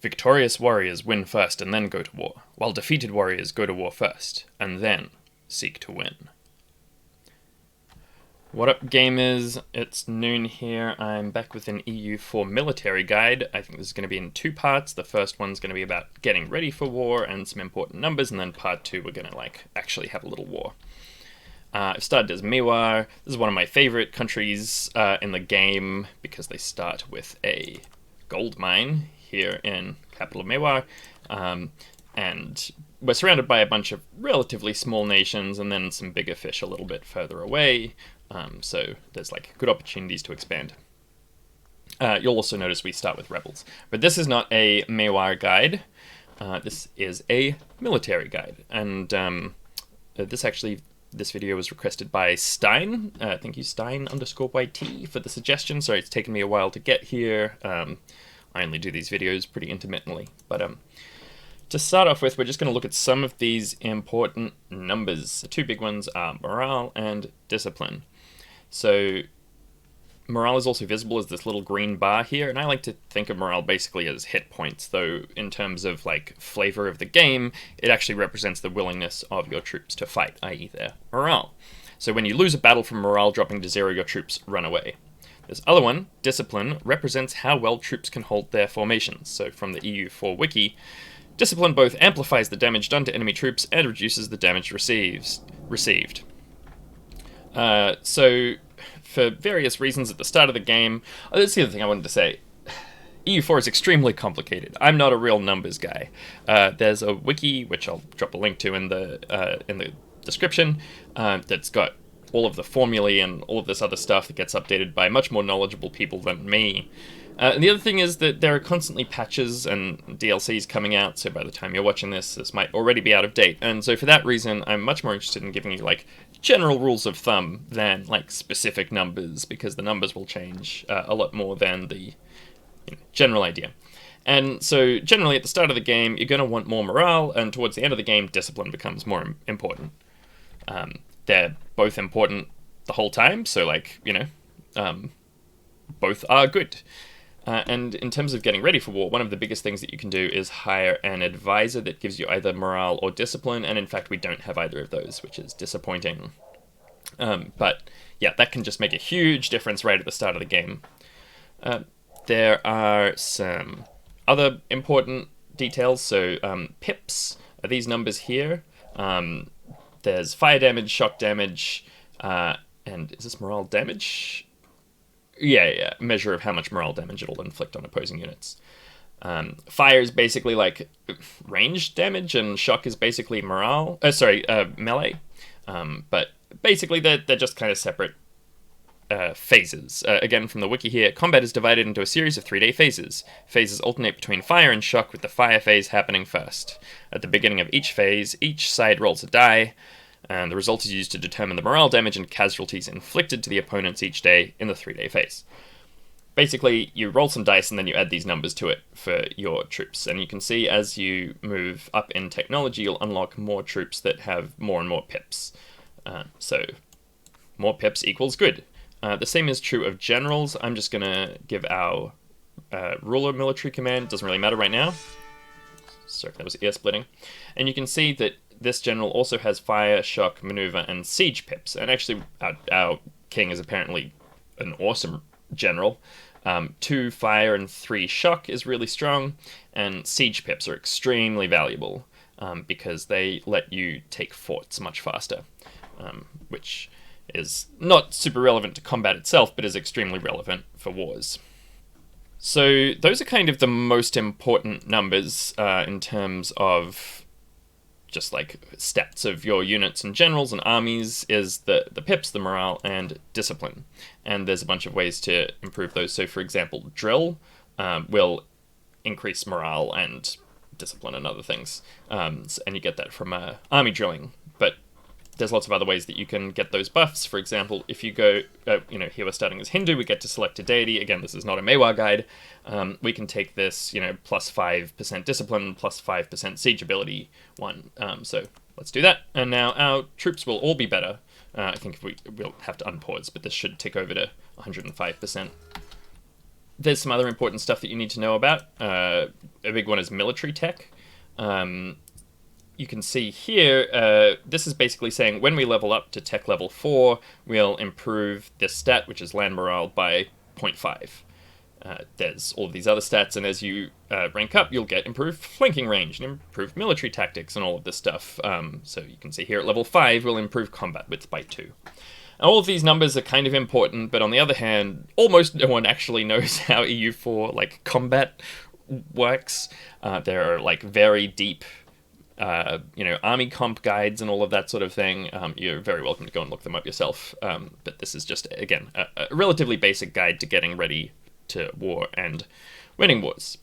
Victorious warriors win first and then go to war, while defeated warriors go to war first, and then seek to win. What up, gamers? It's noon here. I'm back with an EU4 military guide. I think this is going to be in two parts. The first one's going to be about getting ready for war and some important numbers, and then part two we're going to actually have a little war. I've started as Mewar. This is one of my favorite countries in the game because they start with a gold mine here in capital Mewar, and we're surrounded by a bunch of relatively small nations and then some bigger fish a little bit further away. So there's good opportunities to expand. You'll also notice we start with rebels. But this is not a Mewar guide. This is a military guide. And this video was requested by Stein. Thank you, Stein_YT, for the suggestion. Sorry, it's taken me a while to get here. I only do these videos pretty intermittently. But to start off with, we're just going to look at some of these important numbers. The two big ones are morale and discipline. So morale is also visible as this little green bar here, and I like to think of morale basically as hit points, though in terms of flavor of the game, it actually represents the willingness of your troops to fight, i.e. their morale. So when you lose a battle from morale dropping to 0, your troops run away. This other one, discipline, represents how well troops can hold their formations. So from the EU4 wiki, discipline both amplifies the damage done to enemy troops and reduces the damage received. So, for various reasons at the start of the game, that's the other thing I wanted to say. EU4 is extremely complicated. I'm not a real numbers guy. There's a wiki, which I'll drop a link to in the description, that's got all of the formulae and all of this other stuff that gets updated by much more knowledgeable people than me. And the other thing is that there are constantly patches and DLCs coming out, so by the time you're watching this, this might already be out of date. And so for that reason, I'm much more interested in giving you general rules of thumb than specific numbers, because the numbers will change a lot more than the general idea. And so generally at the start of the game, you're going to want more morale, and towards the end of the game, discipline becomes more important. They're both important the whole time, so both are good. And in terms of getting ready for war, one of the biggest things that you can do is hire an advisor that gives you either morale or discipline, and in fact we don't have either of those, which is disappointing. But yeah, that can just make a huge difference right at the start of the game. There are some other important details, so pips are these numbers here. There's fire damage, shock damage, and is this morale damage? Yeah, measure of how much morale damage it'll inflict on opposing units. Fire is basically range damage, and shock is basically melee. But basically they're just kind of separate phases. Again, from the wiki here, combat is divided into a series of 3-day phases. Phases alternate between fire and shock, with the fire phase happening first. At the beginning of each phase, each side rolls a die, and the result is used to determine the morale damage and casualties inflicted to the opponents each day in the 3-day phase. Basically, you roll some dice and then you add these numbers to it for your troops. And you can see as you move up in technology, you'll unlock more troops that have more and more pips. So more pips equals good. The same is true of generals. I'm just going to give our ruler military command. Doesn't really matter right now. Sorry, that was ear splitting. And you can see that this general also has fire, shock, maneuver, and siege pips. And actually, our king is apparently an awesome general. 2 fire and 3 shock is really strong, and siege pips are extremely valuable because they let you take forts much faster, which is not super relevant to combat itself, but is extremely relevant for wars. So those are kind of the most important numbers in terms of just stats of your units and generals and armies, is the pips, the morale, and discipline. And there's a bunch of ways to improve those. So for example, drill will increase morale and discipline and other things. And you get that from army drilling. But there's lots of other ways that you can get those buffs. For example, if you go, here we're starting as Hindu, we get to select a deity. Again, this is not a Mewar guide. We can take this, plus 5% discipline, plus 5% siege ability one. So let's do that. And now our troops will all be better. I think we'll have to unpause, but this should tick over to 105%. there's some other important stuff that you need to know about. A big one is military tech. You can see here, this is basically saying when we level up to tech level 4, we'll improve this stat, which is land morale, by 0.5. There's all of these other stats, and as you rank up, you'll get improved flanking range and improved military tactics and all of this stuff. So you can see here at level 5, we'll improve combat width by 2. All of these numbers are kind of important, but on the other hand, almost no one actually knows how EU4 like combat works. There are like very deep, army comp guides and all of that sort of thing. You're very welcome to go and look them up yourself. But this is just, again, a relatively basic guide to getting ready to war and winning wars.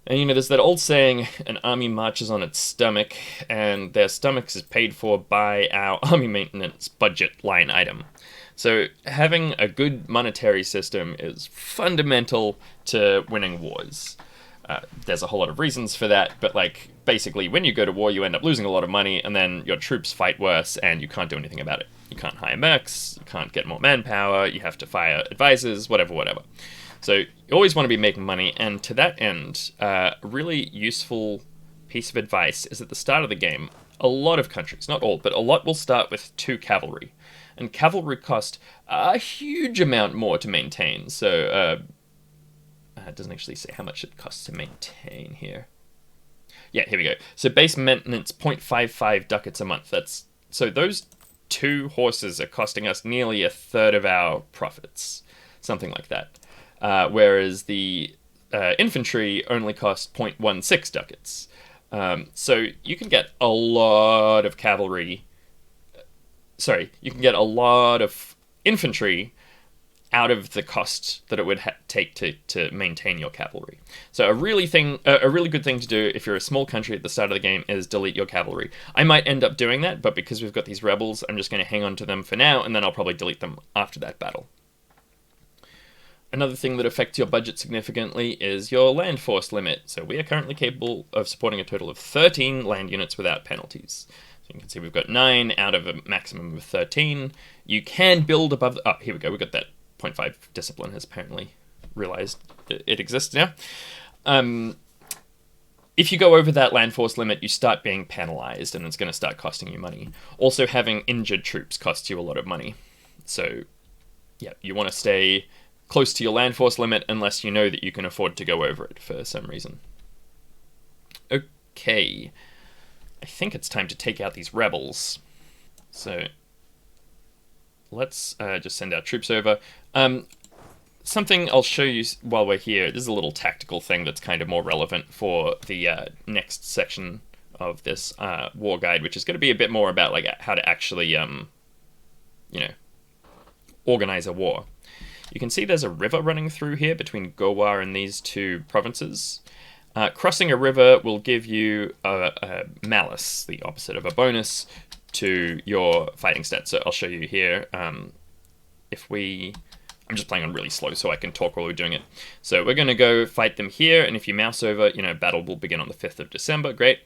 And there's that old saying, an army marches on its stomach, and their stomachs is paid for by our army maintenance budget line item. So having a good monetary system is fundamental to winning wars. There's a whole lot of reasons for that, but basically when you go to war, you end up losing a lot of money, and then your troops fight worse, and you can't do anything about it. You can't hire mercs, you can't get more manpower, you have to fire advisors, whatever. So you always want to be making money, and to that end, a really useful piece of advice is at the start of the game, a lot of countries, not all, but a lot will start with 2 cavalry. And cavalry cost a huge amount more to maintain, so it doesn't actually say how much it costs to maintain here. Yeah, here we go. So base maintenance, 0.55 ducats a month. So those 2 horses are costing us nearly a third of our profits, something like that. Whereas the infantry only cost 0.16 ducats. So you can get a lot of cavalry. Sorry, you can get a lot of infantry out of the cost that it would take to maintain your cavalry. So a really good thing to do if you're a small country at the start of the game is delete your cavalry. I might end up doing that, but because we've got these rebels, I'm just going to hang on to them for now, and then I'll probably delete them after that battle. Another thing that affects your budget significantly is your land force limit. So we are currently capable of supporting a total of 13 land units without penalties. So you can see we've got 9 out of a maximum of 13. You can build above the... Oh, here we go. We've got that 0.5 discipline has apparently realized it exists now. If you go over that land force limit, you start being penalized, and it's going to start costing you money. Also, having injured troops costs you a lot of money. So, yeah, you want to stay close to your land force limit unless you know that you can afford to go over it for some reason. Okay. I think it's time to take out these rebels. So let's just send our troops over. Something I'll show you while we're here. This is a little tactical thing that's kind of more relevant for the next section of this war guide, which is going to be a bit more about how to actually, organize a war. You can see there's a river running through here between Gowa and these 2 provinces. Crossing a river will give you a malus, the opposite of a bonus, to your fighting stats. So I'll show you here. I'm just playing on really slow so I can talk while we're doing it. So we're going to go fight them here, and if you mouse over, battle will begin on the 5th of December. Great.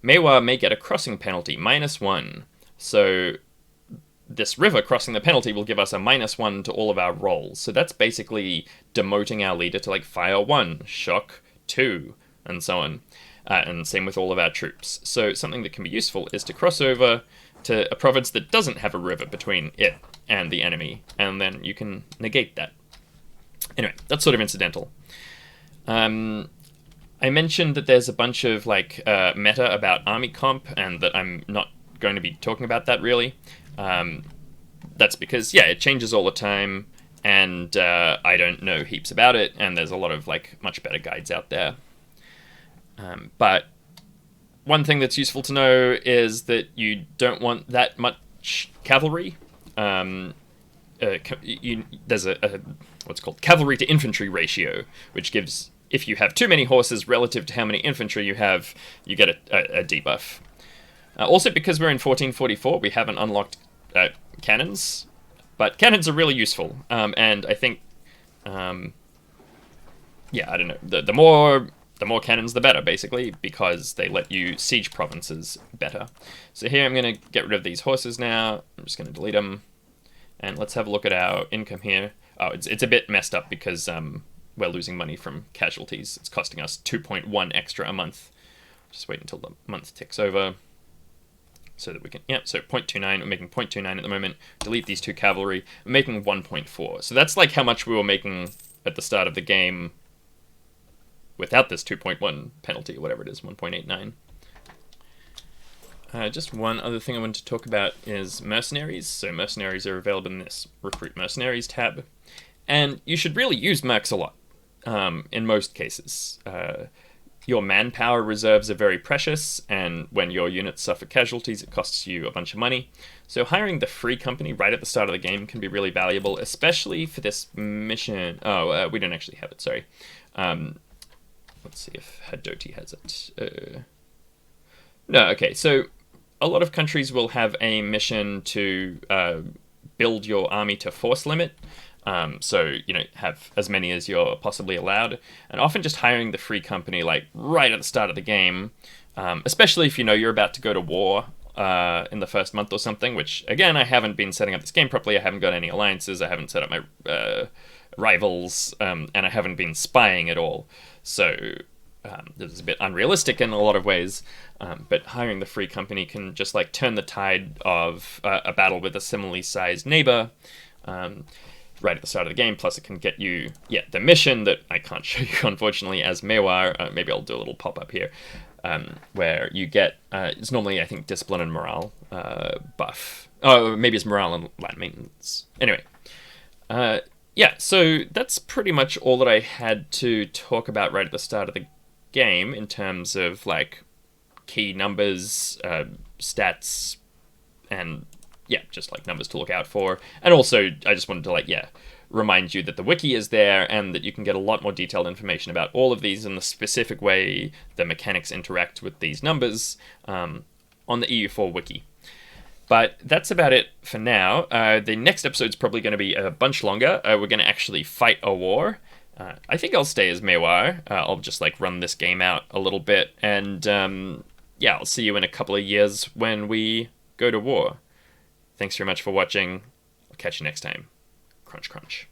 Mewa may get a crossing penalty, -1. So this river crossing the penalty will give us a -1 to all of our rolls. So that's basically demoting our leader to fire 1, shock 2, and so on. And same with all of our troops. So something that can be useful is to cross over to a province that doesn't have a river between it and the enemy, and then you can negate that. Anyway, that's sort of incidental. I mentioned that there's a bunch of meta about army comp, and that I'm not going to be talking about that really. That's because, it changes all the time, and I don't know heaps about it, and there's a lot of much better guides out there. But one thing that's useful to know is that you don't want that much cavalry. There's what's called cavalry to infantry ratio, which gives, if you have too many horses relative to how many infantry you have, you get a debuff. Also, because we're in 1444, we haven't unlocked cannons, but cannons are really useful, and I think, I don't know, the more cannons, the better, basically, because they let you siege provinces better. So here I'm going to get rid of these horses now. I'm just going to delete them, and let's have a look at our income here. Oh, it's a bit messed up because we're losing money from casualties. It's costing us 2.1 extra a month. Just wait until the month ticks over so that we can, so 0.29, we're making 0.29 at the moment. Delete these 2 cavalry, we're making 1.4. So that's like how much we were making at the start of the game without this 2.1 penalty, or whatever it is, 1.89. Just one other thing I wanted to talk about is Mercenaries. So Mercenaries are available in this Recruit Mercenaries tab. And you should really use mercs a lot, in most cases. Your manpower reserves are very precious, and when your units suffer casualties, it costs you a bunch of money. So hiring the free company right at the start of the game can be really valuable, especially for this mission. Oh, we don't actually have it, sorry. Let's see if Hadoti has it. No, okay, so a lot of countries will have a mission to build your army to force limit. So, have as many as you're possibly allowed. And often just hiring the free company, like, right at the start of the game, especially if you know you're about to go to war in the first month or something, which, again, I haven't been setting up this game properly. I haven't got any alliances. I haven't set up my rivals, and I haven't been spying at all. So this is a bit unrealistic in a lot of ways. But hiring the free company can just, like, turn the tide of a battle with a similarly sized neighbor. Right at the start of the game, plus it can get you, the mission that I can't show you, unfortunately, as Mewar. Maybe I'll do a little pop-up here, where you get, it's normally, I think, discipline and morale buff. Oh, maybe it's morale and land maintenance. Anyway, so that's pretty much all that I had to talk about right at the start of the game in terms of, like, key numbers, stats, and just like numbers to look out for. And also, I just wanted to remind you that the wiki is there and that you can get a lot more detailed information about all of these and the specific way the mechanics interact with these numbers on the EU4 wiki. But that's about it for now. The next episode's probably going to be a bunch longer. We're going to actually fight a war. I think I'll stay as Mewar. I'll just run this game out a little bit. And I'll see you in a couple of years when we go to war. Thanks very much for watching. I'll catch you next time. Crunch, crunch.